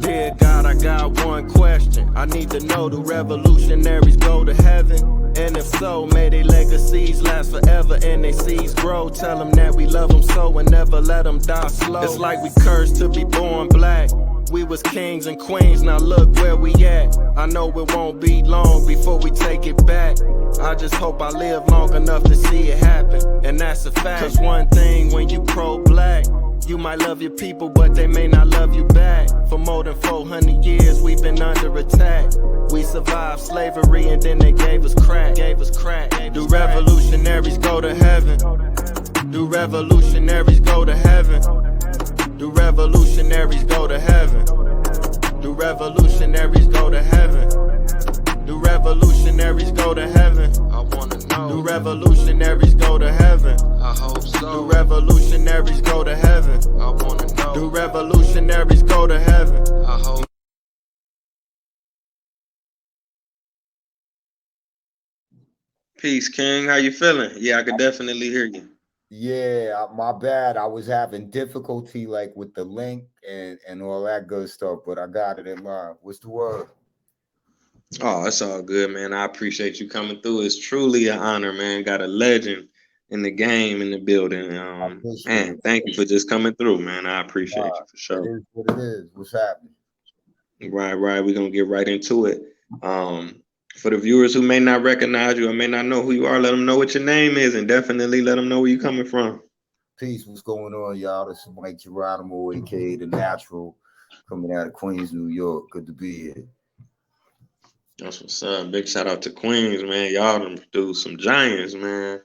Dear God, I got one question. I need to know, do revolutionaries go to heaven? And if so, may their legacies last forever and their seeds grow. Tell them that we love them so and never let them die slow. It's like we cursed to be born black. We was kings and queens, now look where we at. I know it won't be long before we take it back. I just hope I live long enough to see it happen, and that's a fact. Cause one thing when you pro-black, you might love your people, but they may not love you back. For more than 400 years, we've been under attack. We survived slavery and then they gave us crack. Do revolutionaries go to heaven? Do revolutionaries go to heaven? Do revolutionaries go to heaven? Do revolutionaries go to heaven? Do revolutionaries go to heaven? I wanna know. Do revolutionaries go to heaven? I hope so. Do revolutionaries go to heaven? I wanna know. Do revolutionaries go to heaven? I hope. Peace, King. How you feeling? Yeah, I could definitely hear you. Yeah, my bad. I was having difficulty like with the link and all that good stuff, but I got it in line. What's the word? Oh, it's all good, man. I appreciate you coming through. It's truly an honor, man. Got a legend in the game in the building. Man, thank you for just coming through, man. I appreciate you for sure. It is what it is. What's happening? Right. We're gonna get right into it. For the viewers who may not recognize you or may not know who you are, let them know what your name is, and definitely let them know where you're coming from. Peace. What's going on, y'all? This is Mic Geronimo, aka The Natural, coming out of Queens, New York. Good to be here. That's what's up. Big shout out to Queens, man. Y'all done produced some giants, man.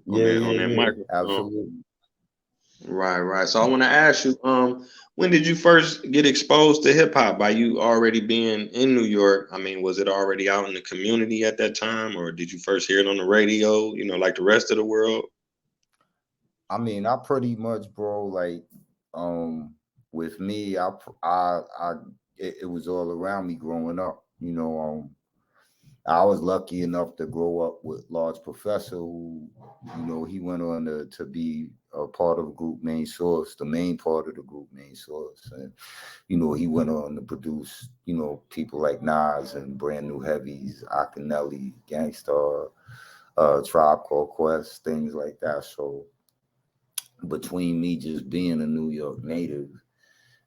On that microphone. Absolutely. Right. So I want to ask you, when did you first get exposed to hip hop? By you already being in New York, I mean, was it already out in the community at that time, or did you first hear it on the radio? You know, like the rest of the world. I mean, I pretty much, bro. Like, with me, it was all around me growing up. You know, I was lucky enough to grow up with Large Professor, who, you know, he went on to be a part of the group Main Source, the main part of the group Main Source. And, you know, he went on to produce, you know, people like Nas and Brand New Heavies, Akinelli, Gangstar, Tribe Called Quest, things like that. So between me just being a New York native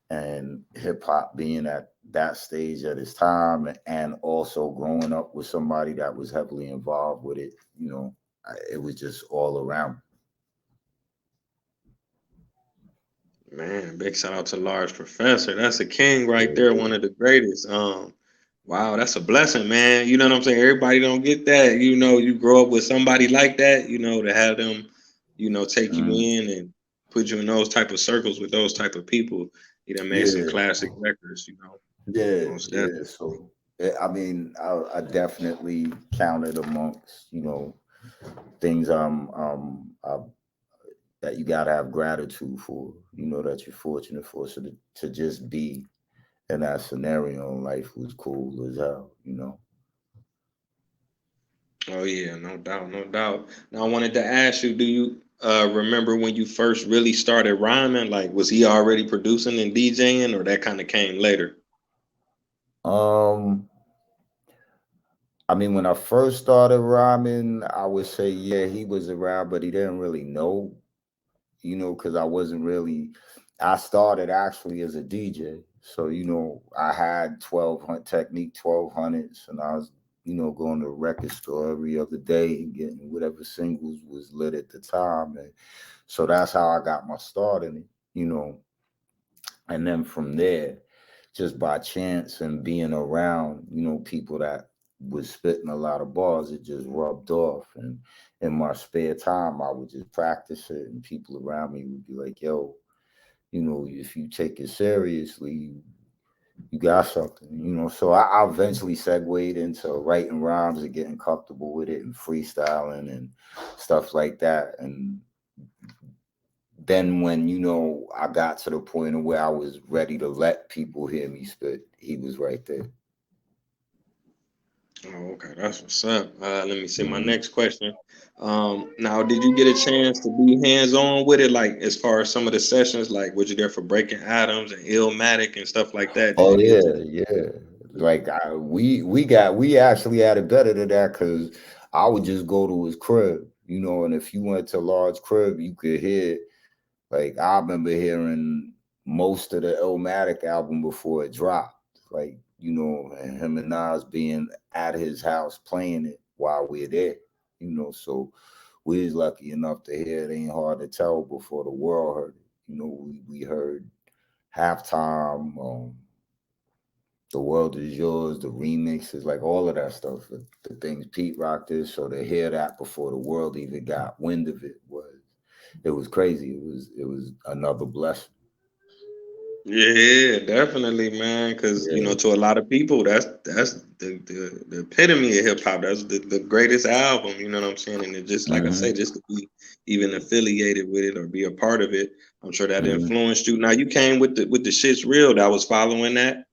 and hip hop being at that stage at its time, and also growing up with somebody that was heavily involved with it, you know, it was just all around. Man, big shout out to Large Professor. That's a king right there, one of the greatest. Wow, that's a blessing, man. You know what I'm saying? Everybody don't get that. You know, you grow up with somebody like that, you know, to have them, you know, take you in and put you in those type of circles with those type of people. You done made some classic records, you know. Yeah. So I mean, I definitely counted amongst, you know, things that you gotta have gratitude for, you know, that you're fortunate for. So to just be in that scenario in life was cool as hell, you know. Oh yeah, no doubt. Now I wanted to ask you, do you remember when you first really started rhyming? Like, was he already producing and DJing, or that kind of came later? I mean, when I first started rhyming, I would say, yeah, he was around, but he didn't really know, you know, because I started actually as a DJ. So, you know, I had 1200 Technique 1200s, and I was, you know, going to the record store every other day and getting whatever singles was lit at the time. And so that's how I got my start in it, you know. And then from there, just by chance and being around, you know, people that was spitting a lot of bars, it just rubbed off. And in my spare time, I would just practice it, and people around me would be like, yo, you know, if you take it seriously, you got something, you know. So I eventually segued into writing rhymes and getting comfortable with it and freestyling and stuff like that. And then when, you know, I got to the point of where I was ready to let people hear me spit, he was right there. Oh, okay, that's what's up. Let me see my Mhm. next question. Now, did you get a chance to be hands on with it, like as far as some of the sessions, like was you there for Breaking Atoms and Illmatic and stuff like that? Did Oh you get to? yeah, yeah. Like we actually had it better than that because I would just go to his crib, and if you went to Large crib, you could hear. Like I remember hearing most of the Illmatic album before it dropped. Like, and him and Nas being at his house playing it while we're there. So we was lucky enough to hear it. Ain't hard to tell before the world heard it. We heard halftime, the world is yours, the remixes, like all of that stuff. The things Pete rocked is, so to hear that before the world even got wind of it was crazy. It was another blessing. Yeah, definitely, man. Because Yeah. to a lot of people, that's the epitome of hip hop. That's the greatest album. You know what I'm saying? And it just like I say, Hmm. just to be even affiliated with it or be a part of it, I'm sure that Hmm. influenced you. Now you came with the shit's real. That was following that.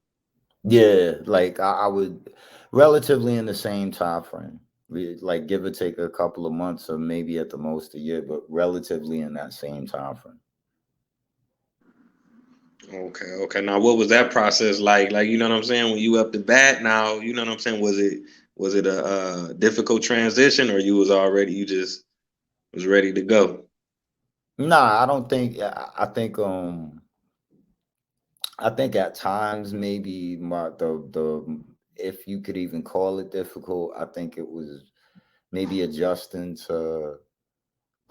Yeah, like I would relatively in the same time frame. Like give or take a couple of months or maybe at the most a year, but relatively in that same time frame. Okay, okay. Now, what was that process like? Like, you know what I'm saying? When you up the bat, now, you know what I'm saying? Was it a difficult transition, or you just was ready to go? Nah, I don't think I think at times maybe the if you could even call it difficult, I think it was maybe adjusting to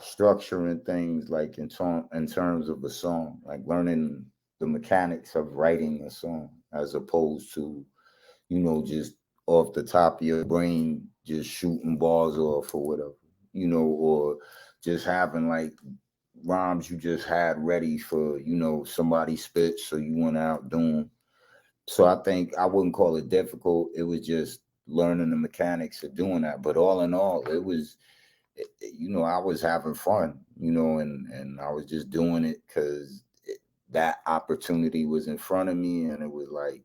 structuring things like in terms of a song, like learning the mechanics of writing a song as opposed to, just off the top of your brain, just shooting balls off or whatever, or just having like rhymes you just had ready for, somebody spit, so you went out doing. So I think I wouldn't call it difficult. It was just learning the mechanics of doing that. But all in all, it was, I was having fun, and I was just doing it because that opportunity was in front of me, and it was like,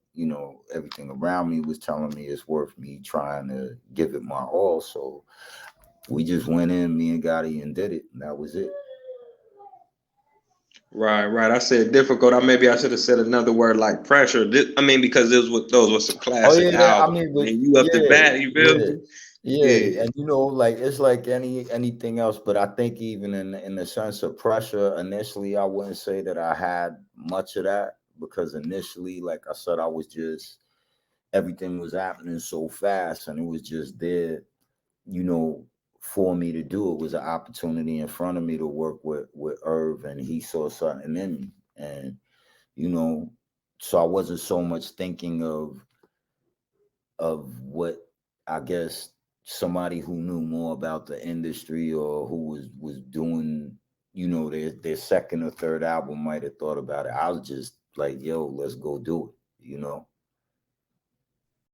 everything around me was telling me it's worth me trying to give it my all. So we just went in, me and Gotti, and did it, and that was it. Right, right. I said difficult. I should have said another word like pressure. I mean, because those were some Oh classic yeah, I albums. mean, And but then you up the yeah, bat, you feel yeah, me? yeah, Yeah. and like it's like anything else. But I think even in the sense of pressure, initially, I wouldn't say that I had much of that because initially, like I said, I was just everything was happening so fast, and it was just there, you know, for me to do. It was an opportunity in front of me to work with Irv, and he saw something in me, and you know, so I wasn't so much thinking of what I guess somebody who knew more about the industry or who was doing, their second or third album might have thought about it. I was just like, yo, let's go do it,